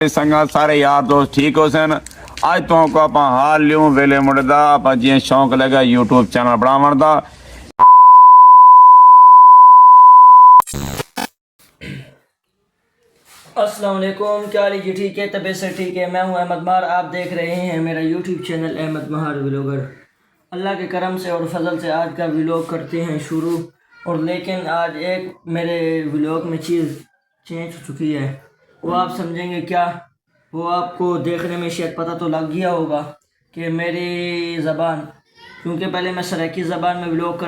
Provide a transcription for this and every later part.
संगा सारे यार दोस्त ठीक हो सन। आज तो को आप हाल लियो वेले मुंडे दा आप जी शौक लगा यूट्यूब चैनल बनावन दा। अस्सलाम वालेकुम, क्या हाल है जी? ठीक है, तबीयत से ठीक है। मैं हूं अहमद महार, आप देख रहे हैं मेरा YouTube channel Ahmed Mahar vlogger. अल्लाह के करम से और फजल से आज का व्लॉग करते हैं शुरू। और लेकिन आज एक मेरे व्लॉग में चीज़ चेंज हो चुकी है, वो आप समझेंगे क्या। वो आपको देखने में शायद पता तो लग गया होगा कि मेरी ज़बान, क्योंकि पहले मैं सराइकी ज़बान में व्लॉग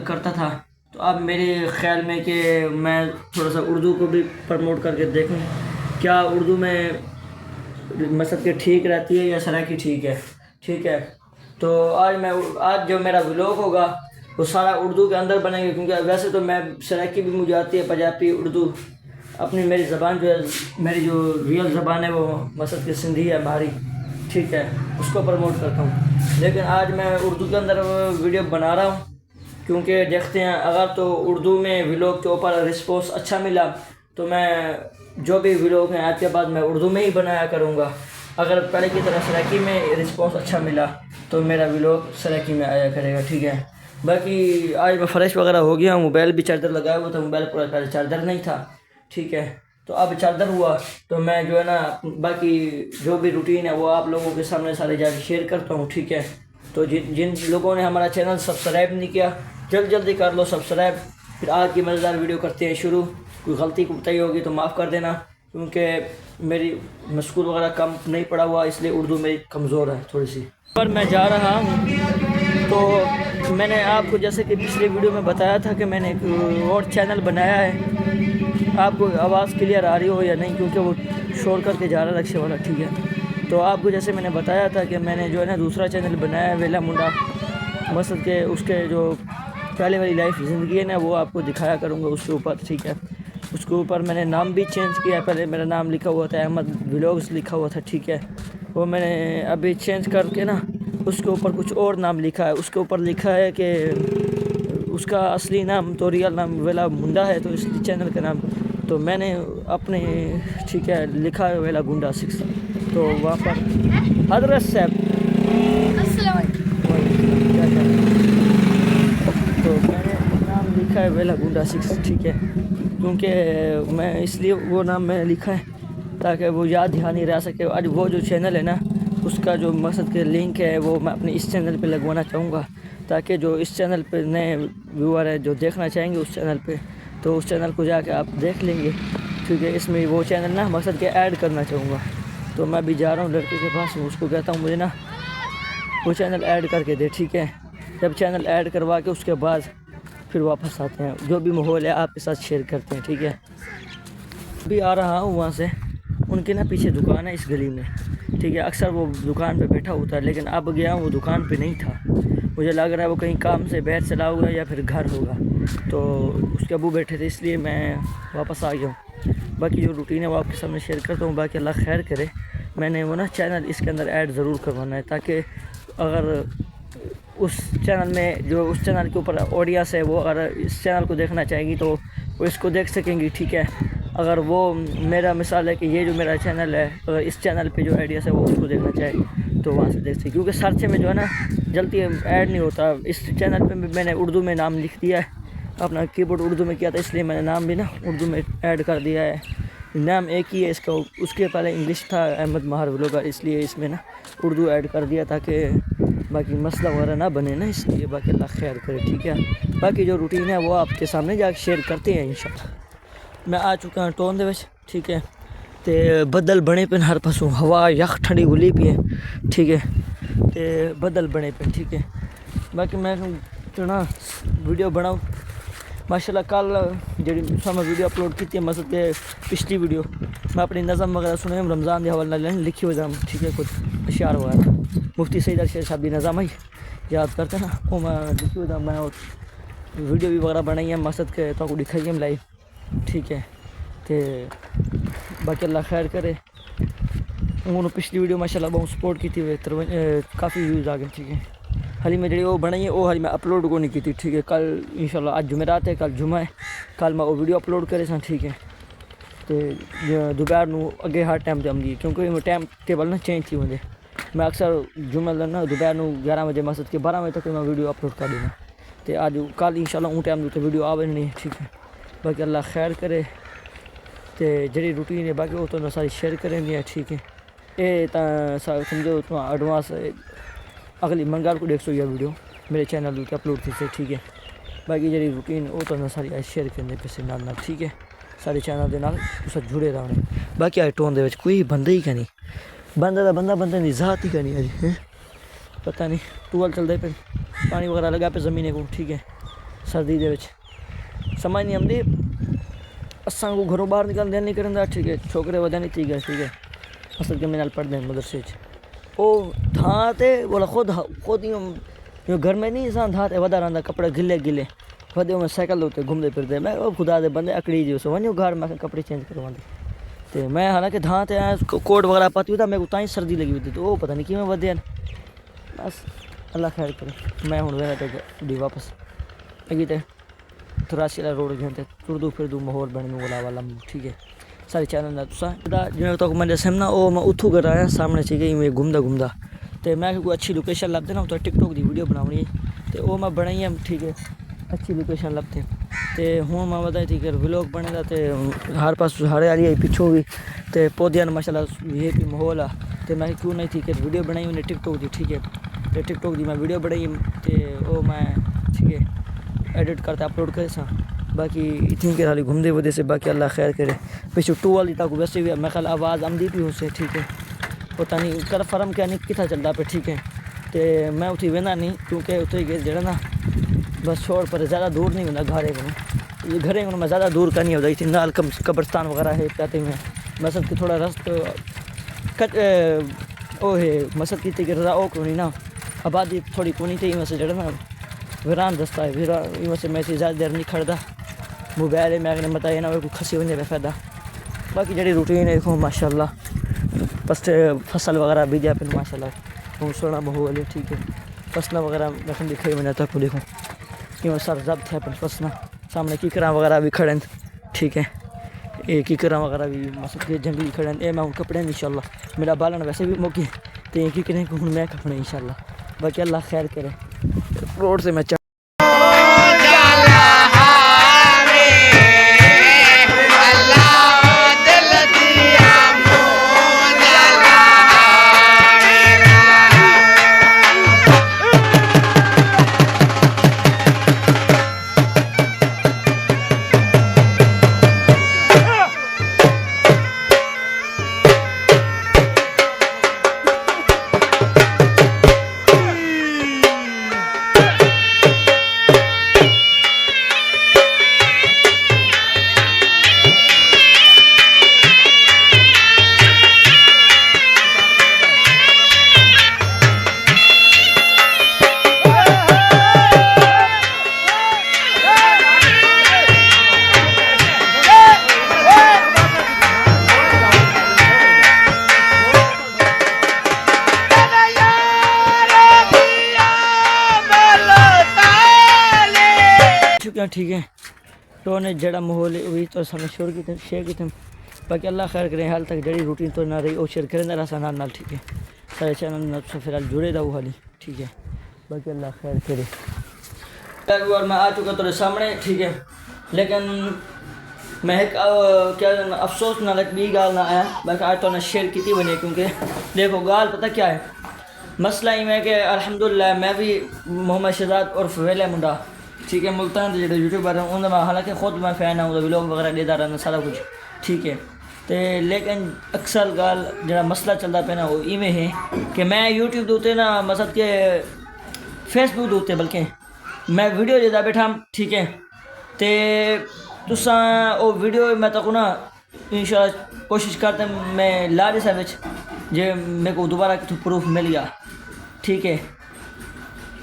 करता था, तो अब मेरे ख्याल में कि मैं थोड़ा सा उर्दू को भी प्रमोट करके देखूं क्या उर्दू में मतलब कि ठीक रहती है या सराइकी ठीक है। तो आज जो मेरा व्लॉग होगा वो सारा उर्दू के अंदर बनेंगे, क्योंकि वैसे तो मैं सराइकी भी मुझे आती है, पंजाबी, उर्दू। मेरी ज़बान जो है, मेरी जो रियल ज़बान है वो मसद की सिंधी है हमारी, ठीक है, उसको प्रमोट करता हूँ। लेकिन आज मैं उर्दू के अंदर वीडियो बना रहा हूँ, क्योंकि देखते हैं अगर तो उर्दू में व्लॉग के ऊपर रिस्पॉन्स अच्छा मिला तो मैं जो भी व्लॉग हैं आज के बाद मैं उर्दू में ही बनाया करूँगा। अगर पहले की तरह सराइकी में रिस्पॉन्स अच्छा मिला तो मेरा व्लॉग सराइकी में आया करेगा, ठीक है। बाकी आज मैं फ्रेश वगैरह हो गया हूँ, मोबाइल भी चार्जर लगाया हुआ था, मोबाइल पूरा पहले चार्जर नहीं था, ठीक है। तो अब चार्जर हुआ तो मैं जो है ना बाकी जो भी रूटीन है वो आप लोगों के सामने सारे जाकर शेयर करता हूँ, ठीक है। तो जिन लोगों ने हमारा चैनल सब्सक्राइब नहीं किया जल्दी कर लो सब्सक्राइब। फिर आज की मज़ेदार वीडियो करते हैं शुरू। कोई गलती कोताही होगी तो माफ़ कर देना, क्योंकि मेरी मस्कूल वगैरह कम नहीं पड़ा हुआ, इसलिए उर्दू मेरी कमज़ोर है थोड़ी सी। पर मैं जा रहा हूँ, तो मैंने आपको जैसे कि पिछले वीडियो में बताया था कि मैंने एक और चैनल बनाया है। आपको आवाज़ क्लियर आ रही हो या नहीं, क्योंकि वो शोर करके जा रहा है रक्शे वाला, ठीक है। तो आपको जैसे मैंने बताया था कि मैंने जो है ना दूसरा चैनल बनाया है वेला मुंडा, मकसद के उसके जो पहले वाली लाइफ ज़िंदगी है ना वो आपको दिखाया करूँगा उसके ऊपर, ठीक है। उसके ऊपर मैंने नाम भी चेंज किया, पहले मेरा नाम लिखा हुआ था अहमद व्लॉग्स लिखा हुआ था, ठीक है। वो मैंने अभी चेंज करके ना उसके ऊपर कुछ और नाम लिखा है। उसके ऊपर लिखा है कि उसका असली नाम तो रियल नाम वेला मुंडा है, तो इस चैनल का नाम तो मैंने अपने, ठीक है, लिखा है वेला गुंडा 6। तो वहाँ पर हजरत साहब तो मैंने नाम लिखा है वेला गुंडा 6, ठीक है। क्योंकि मैं इसलिए वो नाम मैंने लिखा है ताकि वो याद ध्यान ही रह सके। आज वो जो चैनल है ना उसका जो मकसद के लिंक है वो मैं अपने इस चैनल पे लगवाना चाहूँगा, ताकि जो इस चैनल पे नए व्यूअर है जो देखना चाहेंगे उस चैनल पे, तो उस चैनल को जाके आप देख लेंगे, क्योंकि इसमें वो चैनल ना मकसद के ऐड करना चाहूँगा। तो मैं भी जा रहा हूँ लड़के के पास, उसको कहता हूँ मुझे ना वो चैनल ऐड करके दे, ठीक है। जब चैनल ऐड करवा के उसके बाद फिर वापस आते हैं, जो भी माहौल है आपके साथ शेयर करते हैं, ठीक है। अभी आ रहा हूँ वहाँ से, उनके ना पीछे दुकान है इस गली में, ठीक है। अक्सर वो दुकान पे बैठा होता है, लेकिन अब गया हूँ वो दुकान पे नहीं था। मुझे लग रहा है वो कहीं काम से बाहर चला होगा या फिर घर होगा, तो उसके अबू बैठे थे इसलिए मैं वापस आ गया हूँ। बाकी जो रूटीन है वो आपके सामने शेयर करता हूँ। बाकी अल्लाह खैर करे, मैंने वो ना चैनल इसके अंदर ऐड ज़रूर करवाना है, ताकि अगर उस चैनल में जो उस चैनल के ऊपर ऑडियंस है वो अगर इस चैनल को देखना चाहेगी तो वो इसको देख सकेंगी, ठीक है। अगर वो मेरा मिसाल है कि ये जो मेरा चैनल है, अगर इस चैनल पे जो ऑडियंस है वो उसको देखना चाहे तो वहाँ से देख सके, क्योंकि सर्च में जो है ना जल्दी ऐड नहीं होता। इस चैनल पे मैंने उर्दू में नाम लिख दिया है, अपना कीबोर्ड उर्दू में किया था, इसलिए मैंने नाम भी ना उर्दू में ऐड कर दिया है। नाम एक ही है इसका, उसके पहले इंग्लिश था अहमद महार व्लॉगर, इसलिए इसमें ना उर्दू ऐड कर दिया ताकि बाकी मसला वगैरह ना बने ना, इसलिए। बाकी अल्लाह खैर करे, ठीक है। बाकी जो रूटीन है वो आपके सामने जाकर शेयर करते हैं इंशाल्लाह। मैं आ चुका हूँ टाउन दे विच, ठीक है। तो बदल बने पे हर पासों हवा यख ठंडी हुली पी है, ठीक है। तो बदल बने पे, ठीक है। बाकी मैं जो ना वीडियो बनाऊँ माशाल्लाह, कल जी मैं वीडियो अपलोड की मकसद के पिछली वीडियो मैं अपनी नज़म वगैरह सुने रमज़ान के हवाले लिखी हुई, ठीक है, कुछ अशार वगैरह मुफ्ती सईद अरशद साहब की नज़म ही याद करते ना वो मैं लिखी हुई, मैं वीडियो भी वगैरह बनाई है मकसद के तो दिखाई है लाइव, ठीक है। तो बाकी अल्लाह खैर करे। उन्होंने पिछली वीडियो माशाल्लाह बहुत सपोर्ट की थी, काफ़ी व्यूज़ आ गए, ठीक है। हाली मैं जी वो बनाई है वो हाली मैं अपलोड को नहीं की थी, ठीक है। कल इंशाल्लाह आज जुमेरात है, कल जुमा है, कल मैं वो वीडियो अपलोड करे सा, ठीक है। तो दोपहर नू अगे हर टाइम ते आंदी क्योंकि टाइम टेबल ना चेंज थी वेंदे। मैं अक्सर जुम्मे ना दोपहर नू 11 बजे मकसद के 12 बजे तक मैं वीडियो अपलोड कर देना। तो अज कल इंशाल्लाह उन टाइम तो वीडियो आवे नहीं, ठीक है। बाकी अल्लाह खैर करे। तो जी रूटीन है बाकी वो तो सारी शेयर करेंगे, ठीक है। ये समझो तो एडवांस अगली मंगल को 100 वीडियो मेरे चैनल पर अपलोड थी से, ठीक है। बाकी जी रूटीन वो तो सारी शेयर करने पैसे नाल, ठीक है। सारे चैनल के नाल जुड़े रहने। बाकी अज टोन दे कोई बंदा ही नहीं, बंदा बंदे की जात ही नहीं अज, पता नहीं टूअल चलते पे पानी वगैरह लगा पे ज़मीने को, ठीक है। सर्दी दे समझ नहीं आती असा को घरों बाहर निकल नहीं करता, ठीक है। छोकरे वजह नहीं ठीक है, ठीक है। असल के मेरे पढ़ते हैं मदरसे वो धाते बोला खुद यूँ घर में नहीं इंसान धाते वधा रहा कपड़े गिले गिले वधे में साइकिल होते घूमते फिरते। मैं वो खुदा दे बंदे अकड़ी जो वनो घर में कपड़े चेंज करवाते। तो मैं हालांकि धाते आया कोट वगैरह पाती हुई था, मेरे को ताई सर्दी लगी हुई थी। तो वो पता नहीं कि मैं वधे बस अल्लाह खैर करे। मैं हूँ वे वापस अगी तो 83 रोड घंटे तुरदू फिरदू माहौल बनने वाला, ठीक है। सारे चैनल ना तुसा जिन्हें तक मैं जैसे ना वो मैं उठू कर आया सामने चाहिए मैं घूमदा घूमदा। तो मैं कोई अच्छी लोकेशन लभदे ना तो टिकटॉक की वीडियो बनानी तो वो मैं बनाई है, ठीक है। अच्छी लोकेशन लभते तो हूँ मैं वधा ठीक है व्लॉग बने तो हर पास हरियाली आई पिछों भी तो पौधे माशाल्लाह ये भी माहौल आ। तो मैं क्यों नहीं ठीक है वीडियो बनाई मैंने टिकटॉक की, ठीक है। तो टिकटॉक की मैं वीडियो बनाई तो वो मैं ठीक है एडिट करते अपलोड करे सा। बाकी इतनी के खाली घूमते वजह से बाकी अल्लाह खैर करे। पिछू टू वाली तक वैसे भी मैं ख्याल आवाज़ आमदी भी उससे, ठीक है। पता नहीं कर फर्म क्या नहीं कितना चलता पे, ठीक है। तो मैं उठी वेंदा नहीं क्योंकि उठे गए जरा ना बस छोड़ पर ज़्यादा दूर नहीं होना घरे को ये घरे को मैं ज़्यादा दूर का नहीं होता इतनी नाल कब्रस्तान वगैरह है कहते हैं। मसद की थोड़ा रस्त ओ है मसद की तक रजा ओ को नहीं ना आबादी थोड़ी कोनी थी वैसे जरा ना वीरान दस्ता है वीरान वैसे मैं ज़्यादा देर नहीं खड़दा मोबाइल है मैं बताया ना कोई खसी वजह बेफायदा। बाकी जी रूटीन है देखो माशाल्लाह बस फसल वगैरह बीजा पे माशाल्लाह बहुत सोना माहौल है, ठीक है। फसल वगैरह मैं दिखाई मैंने तक देखो क्यों सर जब्त है फसल सामने कीकरा वगैरह भी खड़े, ठीक है। ये कीकरा वगैरह भी मतलब जंगली खड़े ये मैं हूँ कपड़े इंशाल्लाह मेरा बालन वैसे भी मौके तो कीकरे को हूँ मैं कपड़े इंशाल्लाह। बाकी अल्लाह खैर करे। रोड से मैं ठीक है। तो ने जड़ा माहौल वही तो सामने शेयर की बाकी अल्लाह खैर करें। हाल तक जड़ी रूटीन तो ना रही वो शेयर करें रहा नाल, ठीक है। सारे चैनल फिलहाल जुड़े रहो हाली, ठीक है। बाकी अल्लाह खैर करे। मैं आ चुका तेरे सामने, ठीक है। लेकिन मैं एक क्या अफसोस ना लग बी गाल ना आया बाकी आज तो शेयर की बने क्योंकि देखो गाल पता क्या है मसला ही मैं कि अल्हम्दुलिल्लाह मैं भी मोहम्मद शहजाद उर्फ वेले मुंडा, ठीक है। मुल्तान के जो यूट्यूबर हैं उनमें हालांकि खुद मैं फ़ैन हूँ व्लॉग वगैरह देता रहना सारा कुछ, ठीक है। तो लेकिन अक्सर गाल जरा मसला चलता पे ना वो इवें है कि मैं यूट्यूब दूते ना मसद के फेसबुक दूते बल्कि मैं वीडियो देता बैठा, ठीक है। तो तुसा वो वीडियो मैं तक ना इंशाल्लाह कोशिश करते मैं ला दिसा बिच जे मेरे को दोबारा कितों प्रूफ मिल गया, ठीक है।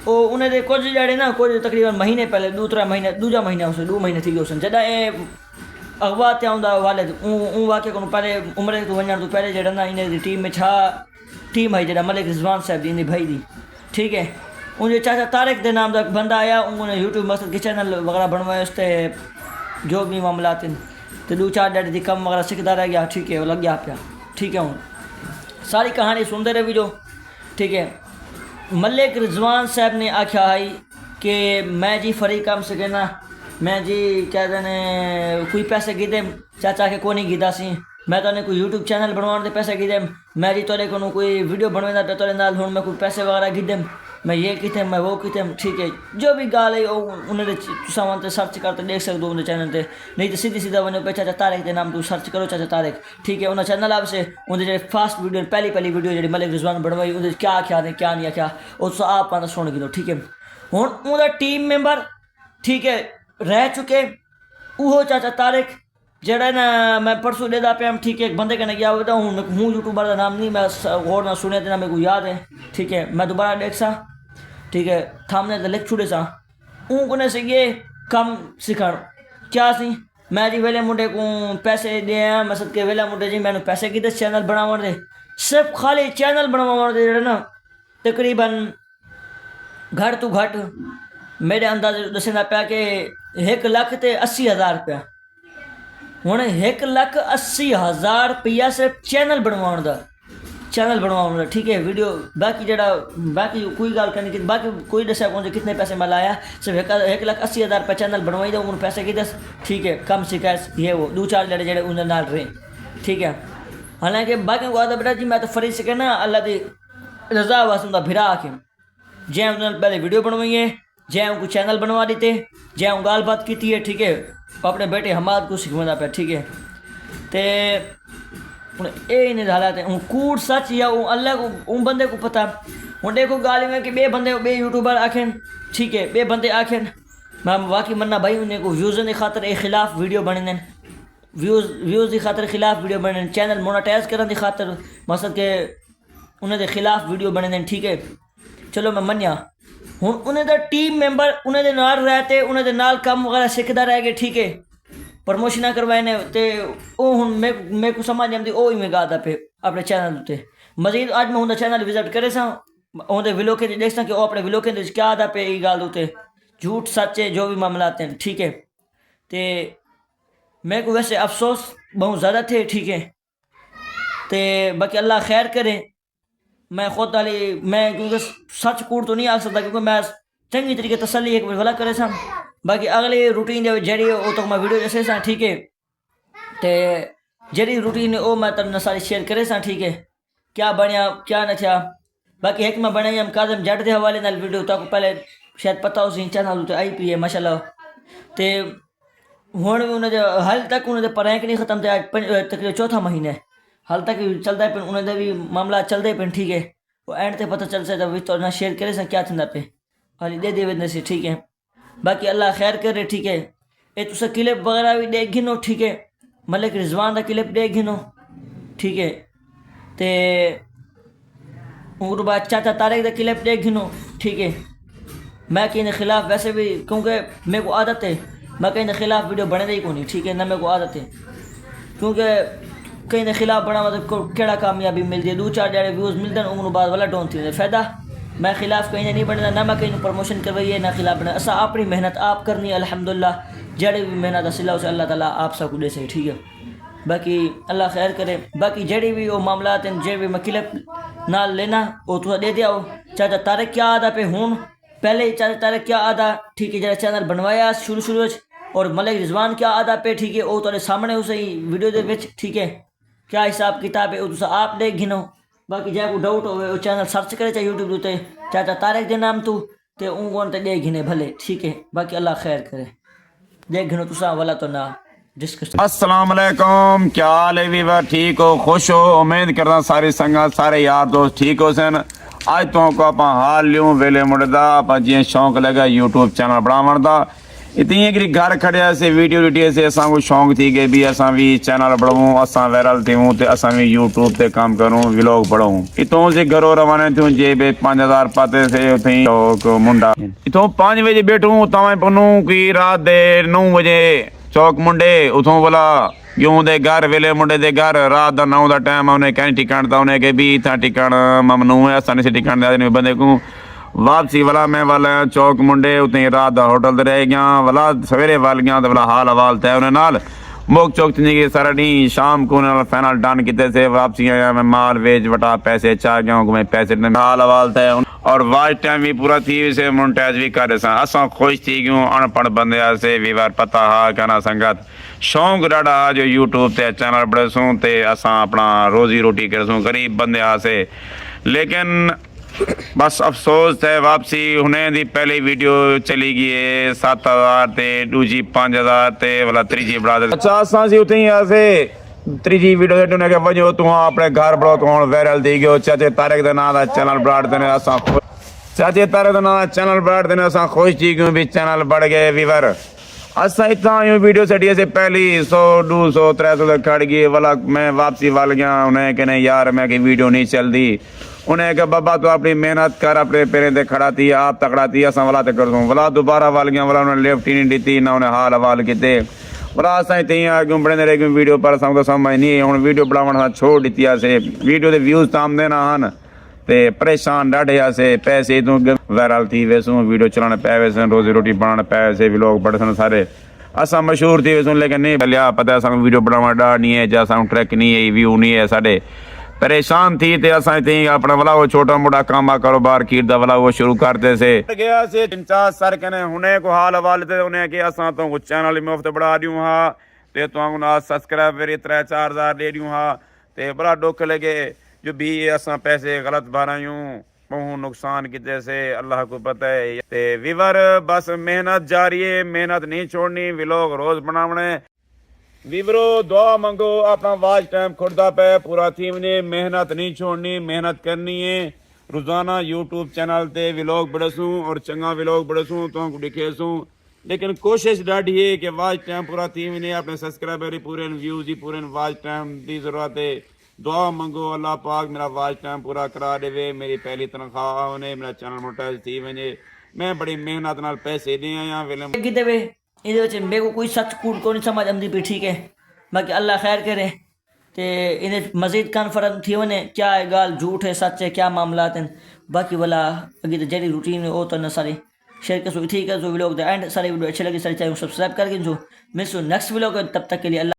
वो उन्हें दे कुछ जड़े ना कुछ तकरीबन महीने पहले दूसरा महीना उसे 2 महीने थी गए जदा ये अगवा ते आंदा वाले वाक्य को पहले उम्र तो वजन तो पहले जड़ा ना इन्हें टीम में छा टीम है जड़ा मलिक रिजवान साहब दी भाई दी, ठीक है। उनके चाचा तारिक के नाम का बंदा आया उन्होंने यूट्यूब मसद के चैनल वगैरह बनवाए उससे जो भी मामला तो 2-4 ॾाढी कम वगैरह सीखता रह गया, ठीक है, वो लग गया पिया, ठीक है। हूँ सारी कहानी सुनते रहे जो, ठीक है। मलिक रिजवान साहब ने आख्या है कि मैं जी फरी कम से कहना मैं जी क्या कहने कोई पैसे गिदे चाचा के को नहीं गिदा सी, मैं तो कोई यूट्यूब चैनल बनवाने पैसे गिदे, मैं जी तो कोई वीडियो बनवा तो नाल हूँ मैं कोई पैसे वगैरह गिदे, मैं ये किते मैं वो किते, ठीक है। जो भी गाल है उन्हें तुसा वहाँ सर्च करते देख सकते हो उनके चैनल पे, नहीं तो सीधी सीधा वनो पे चाचा तारिक के नाम तू सर्च करो चाचा तारिक, ठीक है। उन्हें चैनल आपसे उनके जो फर्स्ट वीडियो पहली वीडियो जी मलिक रिजवान बनवाई उन्हें क्या आख्या ने क्या नहीं आख्या वो तो आप सुन गिनो, ठीक है। हूँ उनका टीम मेंबर, ठीक है, रह चुके वो चाचा तारिक जड़ा ना मैं परसों देता पे हम, ठीक है। एक बंदे का गया होता हूँ यूट्यूबर का नाम नहीं मैं और ना सुने थे ना मेरे को याद है, ठीक है। मैं दोबारा देख सा, ठीक है, थामने तो लिख छुड़े सा उन से ये कम सिखण क्या सी मैं जी वेले मुंडे को पैसे दे मसद के वेला मुंडे जी मैंने पैसे की चैनल बनाव दे, सिर्फ खाली चैनल बनवा दे जड़े ना तकरीबन घट तो घट मेरे अंदाजे दसना पाया कि 1,80,000 रुपया। हूँ 1,80,000 रुपया सिर्फ चैनल बनवाने का, चैनल बनवाने, ठीक है। वीडियो बाकी जरा बाकी कोई गाल करनी बाकी कोई दसा कौन से कितने पैसे मैं लाया, सिर्फ 1,80,000 रुपया चैनल बनवाई दो उन पैसे की दस, ठीक है। कम शिकायत ये वो 2-4 जड़े जड़े उन्हें नाल रहे, ठीक है। हालांकि बाकी को आता बेटा जी मैं तो फरी से कहना अल्लाह की रजा वासुंदा भिरा आके जै उन्होंने पहले वीडियो बनवाई है, जै उनको चैनल बनवा देते, जै उन गाल बात की है, ठीक है। अपने बेटे हमाद को सिखवाना पे, ठीक है। तो ये नहीं हालात है कूड़ सच या अल्लाह को उन बंदे को पता। हूँ देखो गाली में कि बे बंदे बे यूट्यूबर आखें, ठीक है, बे बंदे आखें मैं वाकई मन्ना भाई उन्हें को व्यूज़ के खातर एक खिलाफ वीडियो बने व्यूज़ की खातर खिलाफ वीडियो बने, चैनल मोनेटाइज करने की खातर मकसद के उन्हें खिलाफ वीडियो बने, ठीक है। चलो मैं मनिया हूँ उन्हें तो टीम मेंबर उन्हें नाल रहते उन्हें नाल कम वगैरह सीखता रह गए, ठीक है। प्रमोशन करवाए ने ते ओ हुन मैं को समझ नहीं आती ओ ही मैं गादा पे अपने चैनल उत्ते मजीद आज मैं उनका चैनल विजिट करे सा उनके विलो के देख सा कि वो अपने विलो के क्या आदा पे ये गाल उत्ते झूठ सच है जो भी मामला आते हैं, ठीक है। ते मेरे को वैसे अफसोस बहुत ज़्यादा थे, ठीक है। ते बाकी अल्लाह खैर करे, मैं खुद वाली मैं क्योंकि सच कूट तो नहीं आ सकता क्योंकि मैं चंगी तरीके तसली एक भला करे सा, बाकी अगली रूटीन जो जड़ी वो तो मैं वीडियो जैसे सा, ठीक है। तो जड़ी रूटीन वो मैं तुम सारी शेयर करे सा, ठीक है। क्या बनया क्या न था बाकी एक मैं बनाई हम काजम जट के हवाले नाल वीडियो तो पहले शायद पता हो चैनल तो आई पी है माशाल्लाह। तो हूँ भी उन्हें हाल तक उन्हें प्रैंक नहीं खत्म थे, आज तकरीबन 4था महीना हाल तक चलता है, उन्हें भी मामला चलते पे, ठीक है। वो एंड तक पता चल सकता तो ना शेयर करे सा क्या थी पे हाली दे दे से, ठीक है। बाकी अल्लाह खैर करे, ठीक है। ये तुसा क्लिप वगैरह भी देख गिनो, ठीक है। मलिक रिजवान का क्लिप देख गिनो, ठीक है। तो बाद चाचा तारिक का क्लिप देख गिनो, ठीक है। मैं कहीं खिलाफ वैसे भी क्योंकि मेरे को आदत है मैं कहीं खिलाफ वीडियो बने ही को नहीं, ठीक है ना, मेरे को आदत है क्योंकि कहीं खिलाफ बना मतलब केड़ा कामयाबी मिलती है 2-4 जड़े व्यूज़ मिलते हैं उन्होंने बाद वाला डोन थी फायदा मैं खिलाफ कहीं नहीं बनना ना मैं कहीं प्रमोशन करवाई है ना खिलाफ बना असा अपनी मेहनत आप करनी है अल्हम्दुलिल्लाह जड़ी भी मेहनत असिला उसे अल्लाह ताला आप सब दे सही, ठीक है। बाकी अल्लाह खैर करे, बाकी जड़ी भी वो मामला जे भी मैं क्लिप नाल लेना वो तो दे दिया चाचा तारिक क्या आदा पे हूँ पहले ही चाचा तारिक क्या आदा, ठीक है। जरा चैनल बनवाया शुरू और मलिक रिजवान क्या आदा पे, ठीक है। वो तो सामने उसे ही वीडियो दे विच, ठीक है। क्या हिसाब किताब है वो आप देख गिनो, बाकी जै को डाउट हो चैनल सर्च करे चाहे यूट्यूब उत्ते चाचा तारिक के नाम तू तो उन दे गिने भले, ठीक है। बाकी अल्लाह खैर करे देख गिनो तुसा वाला तो ना डिस्कस। अस्सलाम वालेकुम, क्या हाल है वीवर, ठीक हो, खुश हो, उम्मीद करना सारी संगत सारे यार दोस्त ठीक हो सन। अज तो को आप हाल लियो वेले मुड़े दा आप जी शौक लगा यूट्यूब चैनल बनावन दा इतनी कि घर खड़िया से वीडियो वीडियो से असा को शौक थी गए भी असा भी चैनल बढ़ाऊँ असा वायरल थी तो असा भी यूट्यूब पे काम करूँ व्लॉग बढ़ाऊँ। इतों से घरों रवाना थी जे बे 5000 पाते से उथी चौक मुंडा इतों 5 बजे बैठूँ तवा पनू की रात दे 9 बजे चौक मुंडे उथों बोला यूं दे घर वेले मुंडे दे घर रात दा 9 दा टाइम उन्हें कहीं ठिकान था उन्हें के भी था ठिकान ममनू है असा नहीं से ठिकान दे बंदे को वापसी वाला मैं वाला चौक मुंडे उतनी रात दा होटल दे रह गया वाला सवेरे वाल गया तो वाला हाल हवाल तय उन्हें नाल मोक चौक थी कि सारा डी शाम को फाइनल डन किते से वापसी आया मैं माल वेच वटा पैसे चार गया मैं पैसे हाल हवाल थे और वाच टाइम भी पूरा थी से मोनेटाइज भी कर सा असा खुश थी क्यों अनपढ़ बंदे से वीवार पता हा कहना संगत शौक ॾाढा जो यूट्यूब ते चैनल बड़सूं ते असां अपना रोजी रोटी करसूं गरीब बंदे आसे लेकिन बस अफसोस है वापसी हुने दी पहली वीडियो चली गई है 7000 ते दूजी 5000 ते वाला त्रीजी बड़ा अच्छा असां सी उते ही आसे त्रीजी वीडियो ते ने के वजो तू अपने घर बड़ो तो वायरल थी गयो चाचे तारिक दे नाम दा चैनल बढ़ा देने असां चाचे तारिक दे नाम दा चैनल बढ़ा देने असां खुश थी क्यों भी चैनल बढ़ गए वीवर असा इतना यूं वीडियो सटिए से पहली 100 200 300 तक खड़ गई वाला मैं वापसी वाल गया उन्हें कहने यार मैं कि वीडियो नहीं चल दी उन्हें कहा बाबा तो अपनी मेहनत कर अपने पैरों पे खड़ा थी आप तकड़ा थी असा वाला तक कर दूँ वाला दोबारा वाल गया वाला उन्हें लेफ्ट ही नहीं दी ना उन्हें हाल हवाल किते वाला असा इतनी क्यों बड़े रहे क्यों वीडियो पर असा तो समझ नहीं हूँ वीडियो बनावन छोड़ दी से वीडियो के व्यूज ताम देना हन ते परेशान ॾाढे आसे पैसे तू वायरल थी वेसूं वीडियो चलाने पै वैसे रोजी रोटी बनाने पै वैसे भी लोग बड़े सन सारे असा मशहूर थी वेसूं लेकिन नहीं लिया पता असा वीडियो बनाना डा नहीं है जा असा ट्रैक नहीं है व्यू नहीं है साढ़े परेशान थी ते असा इतनी अपना वाला वो छोटा मोटा कामा कारोबार कीरदा वाला वो शुरू करते से गया से 3-4 सर कहने हुने को हाल हवाले ते उन्हें कि असा तो चैनल मुफ्त बढ़ा दियूं हा ते तो ना सब्सक्राइबर 3-4 हजार दे दियूं हा ते बड़ा दुख लगे जो भी असा पैसे गलत भरायूं बहु नुकसान किते से अल्लाह को पता है ते वीवर बस मेहनत जारी है मेहनत नहीं छोड़नी व्लॉग रोज बनावने वीवरो दुआ मंगो अपना वाच टाइम खुड़दा पे पूरा थी वने मेहनत नहीं छोड़नी मेहनत करनी है रोजाना यूट्यूब चैनल ते व्लॉग बड़सूं और चंगा व्लॉग बड़सूं तो दिखेसूं लेकिन कोशिश ॾाढी है कि वाच टाइम पूरा थी वने अपने सब्सक्राइबर पूरे व्यूज ही पूरे वाच टाइम की जरूरत है दुआ मंगो अल्लाह पाक मेरा वाच टाइम पूरा करा देवे मेरी पहली तनख्वाह आने मेरा चैनल मोनेटाइज थी वने मैं बड़ी मेहनत नाल पैसे दे आया वेले किते वे ਇਹਦੇ ਵਿੱਚ ਮੇਰੇ को कोई सच कूट को नहीं समझ आती पई ठीक है बाकी अल्लाह खैर करे ते इन मजीद कन्फर्म थी वने क्या है गाल झूठ है सच है क्या मामलात हैं बाकी वाला अगे तो जड़ी रूटीन है वो तो न सारी शेयर कर सो ठीक है जो व्लॉग द एंड सारे वीडियो अच्छे लगे सारे चैनल सब्सक्राइब करके जो मिस नेक्स्ट व्लॉग तब तक के लिए अल्लाह